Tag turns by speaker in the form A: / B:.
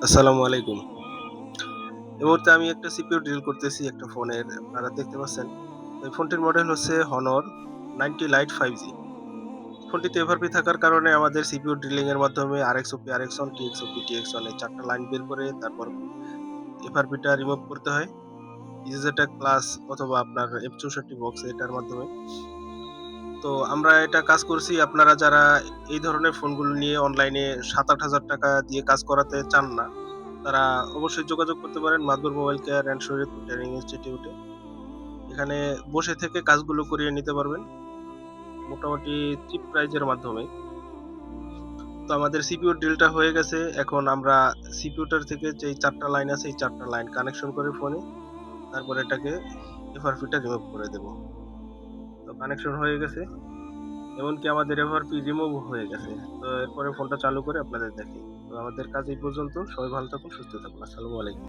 A: আসসালামু আলাইকুম। এই মুহূর্তে আমি একটা সিপিইউ ডিল করতেছি একটা ফোনের। আপনারা দেখতে পাচ্ছেন। এই ফোনটির মডেল হচ্ছে Honor 90 Lite 5G। ফোনটিতে এফআরপি থাকার কারণে আমাদের সিপিইউ ড্রিলিং এর মাধ্যমে RXOP, RX1, TXOP, TX1 এই ৪ টা লাইন বের করে তারপর এফআরপিটা রিমুভ করতে হয়। EasyJet প্লাস অথবা আপনার F64 বক্স এটার মাধ্যমে। তো আমরা এটা কাজ করছি আপনারা যারা এই ধরনের ফোনগুলো নিয়ে অনলাইনে ৳৭,০০০-৮,০০০ দিয়ে কাজ করাতে চান না, তারা অবশ্যই যোগাযোগ করতে পারেন Madbar mobile care and Shariatpur training ইনস্টিটিউটে। এখানে বসে থেকে কাজগুলো করিয়ে নিতে পারবেন মোটামুটি চিপ প্রাইস এর মাধ্যমে। তো আমাদের সিপিইউ ডিলটা হয়ে গেছে। এখন আমরা সিপিইউটার থেকে যেই ৪ টা লাইন আছে এই ৪ টা লাইন কানেকশন করে ফোনে, তারপর এটাকে এফআরপিটা রিমুভ করে দেব। তো কানেকশন হয়ে গেছে। এমনকি আমাদের এফআরপি রিমুভ হয়ে গেছে। তো এরপরে ফোনটা চালু করে আপনাদের দেখাই। তো আমাদের কাজ এই পর্যন্ত। সবাই ভালো থাকুন, সুস্থ থাকুন। আসসালামু আলাইকুম।